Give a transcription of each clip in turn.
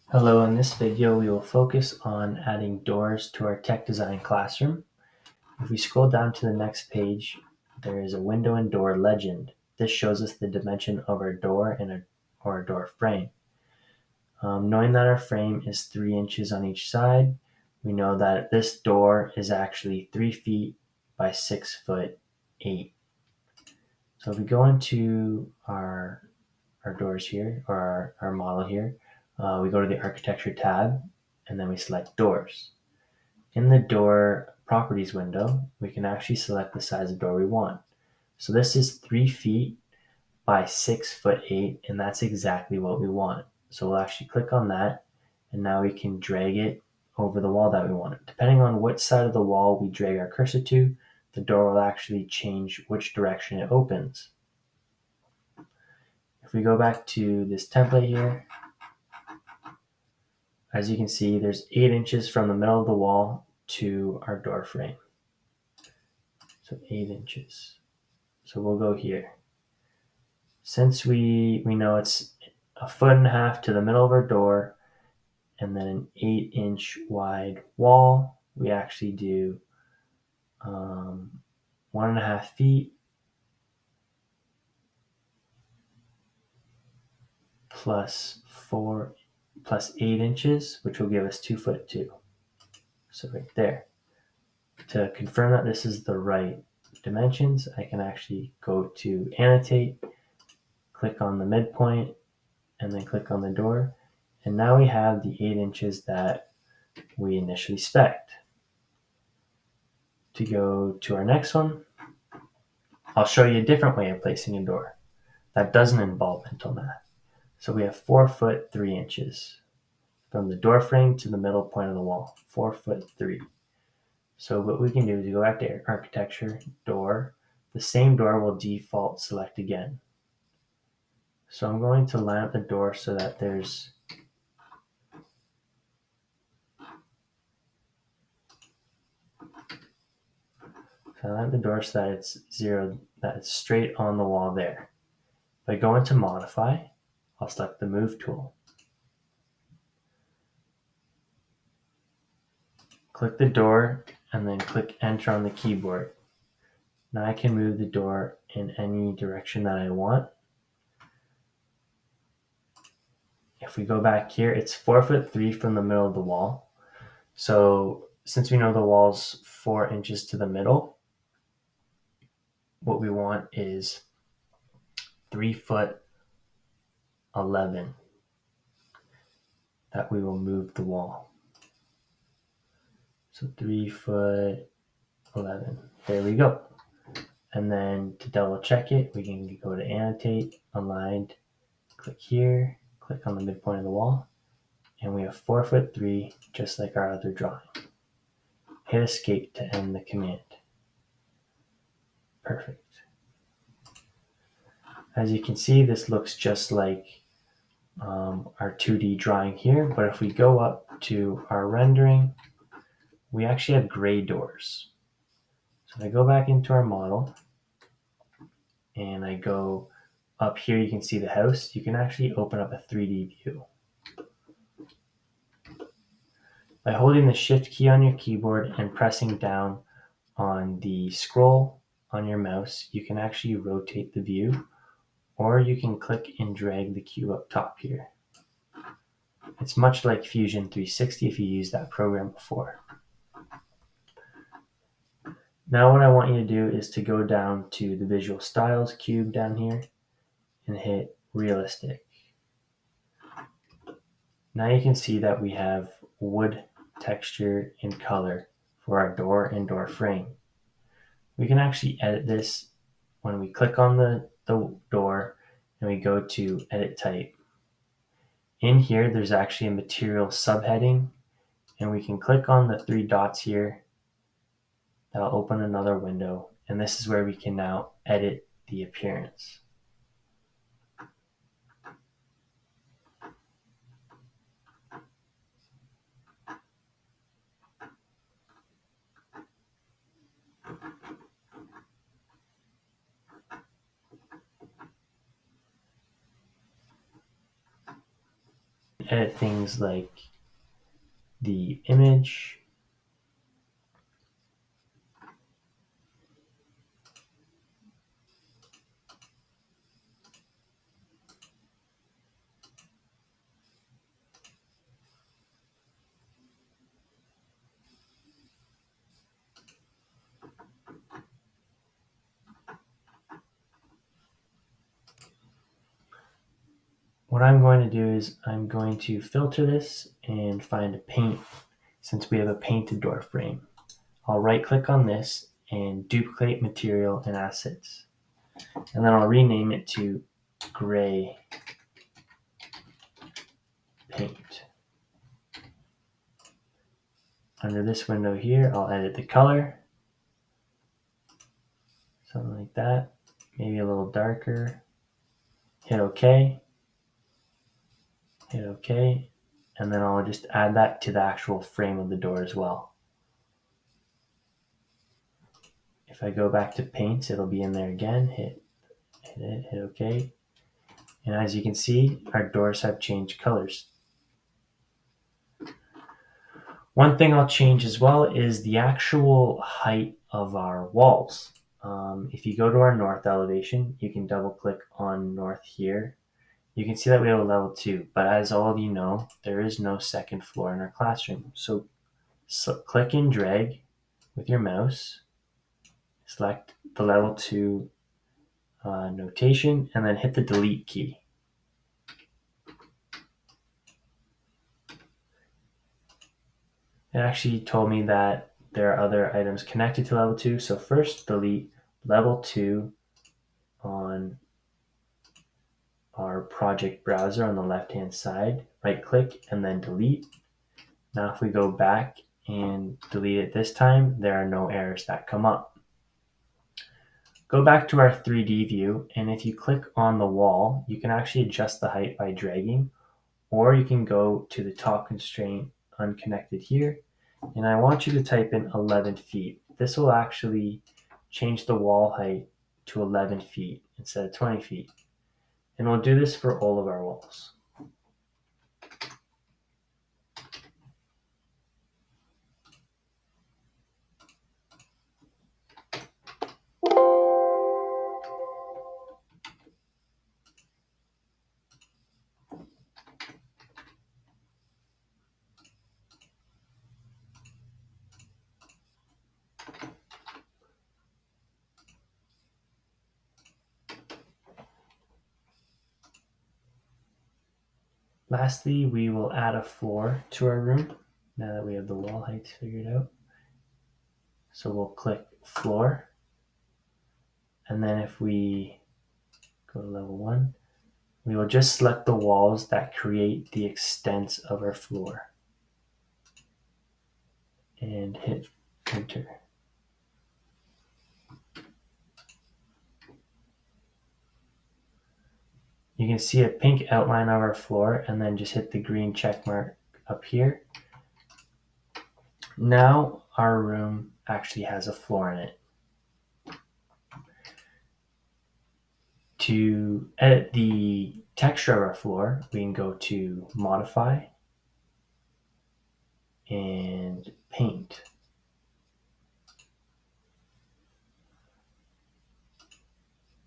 Hello, in this video we will focus on adding doors to our tech design classroom. If we scroll down to the next page, there is a window and door legend. This shows us the dimension of our door or a door frame. Knowing that our frame is 3 inches on each side, we know that this door is actually 3 feet by 6 foot 8. So if we go into our doors here, or our model here, we go to the architecture tab and then we select doors. In the door properties window, we can actually select the size of door we want. So this is 3 feet by 6 foot 8, and that's exactly what we want. So we'll actually click on that, and now we can drag it over the wall that we want. Depending on which side of the wall we drag our cursor to, the door will actually change which direction it opens. If we go back to this template here, as you can see, there's 8 inches from the middle of the wall to our door frame. So 8 inches. So we'll go here. Since we know it's a 1.5 foot to the middle of our door and then an 8-inch wide wall, we actually do 1.5 feet plus 8 inches, which will give us 2 foot 2. So right there. To confirm that this is the right dimensions, I can actually go to annotate, click on the midpoint, and then click on the door. And now we have the 8 inches that we initially spec'd. To go to our next one, I'll show you a different way of placing a door that doesn't involve mental math. So we have 4 foot 3 inches from the door frame to the middle point of the wall, 4 foot 3. So what we can do is go back to architecture, door. The same door will default select again. So I'm going to line up the door so that there's it's zero, that it's straight on the wall there. If I go into modify, I'll select the move tool. Click the door and then click enter on the keyboard. Now I can move the door in any direction that I want. If we go back here, it's 4 foot 3 from the middle of the wall. So since we know the wall's 4 inches to the middle, what we want is 3 foot 11 that we will move the wall. So 3 foot 11. There we go. And then to double check it, we can go to annotate, aligned, click here, click on the midpoint of the wall, and we have 4 foot 3, just like our other drawing. Hit escape to end the command. Perfect. As you can see, this looks just like our 2D drawing here, but if we go up to our rendering, we actually have gray doors. So if I go back into our model and I go up here, you can see the house. You can actually open up a 3D view. By holding the shift key on your keyboard and pressing down on the scroll on your mouse, you can actually rotate the view, or you can click and drag the cube up top here. It's much like Fusion 360 if you used that program before. Now what I want you to do is to go down to the Visual Styles cube down here and hit Realistic. Now you can see that we have wood texture and color for our door and door frame. We can actually edit this when we click on the door and we go to Edit Type. In here, there's actually a material subheading, and we can click on the 3 dots here. That'll open another window, and this is where we can now edit the appearance. Edit things like the image. What I'm going to do is I'm going to filter this and find a paint, since we have a painted door frame. I'll right click on this and duplicate material and assets. And then I'll rename it to gray paint. Under this window here, I'll edit the color. Something like that. Maybe a little darker. Hit OK. Hit OK. And then I'll just add that to the actual frame of the door as well. If I go back to paints, it'll be in there again. Hit OK. And as you can see, our doors have changed colors. One thing I'll change as well is the actual height of our walls. If you go to our north elevation, you can double click on north here. You can see that we have a level 2, but as all of you know, there is no second floor in our classroom. So click and drag with your mouse, select the level 2 notation, and then hit the delete key. It actually told me that there are other items connected to level 2. So first delete level 2 on our project browser on the left hand side, right click and then delete. Now if we go back and delete it this time, there are no errors that come up. Go back to our 3D view, and if you click on the wall, you can actually adjust the height by dragging, or you can go to the top constraint unconnected here, and I want you to type in 11 feet. This will actually change the wall height to 11 feet instead of 20 feet. And we'll do this for all of our walls. Lastly, we will add a floor to our room now that we have the wall heights figured out. So we'll click floor, and then if we go to level 1, we will just select the walls that create the extents of our floor and hit enter. You can see a pink outline of our floor, and then just hit the green check mark up here. Now our room actually has a floor in it. To edit the texture of our floor, we can go to modify and paint.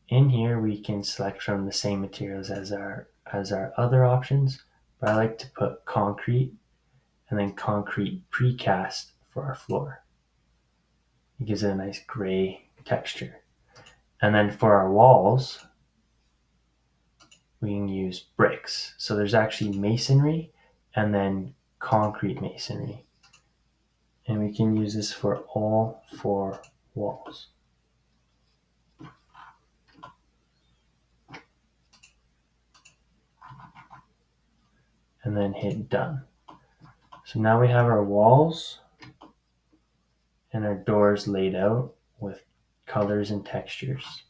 In here we can select from the same materials as our other options, but I like to put concrete and then concrete precast for our floor. It gives it a nice gray texture. And then for our walls, we can use bricks. So there's actually masonry and then concrete masonry. And we can use this for all 4 walls. And then hit done. So now we have our walls and our doors laid out with colors and textures.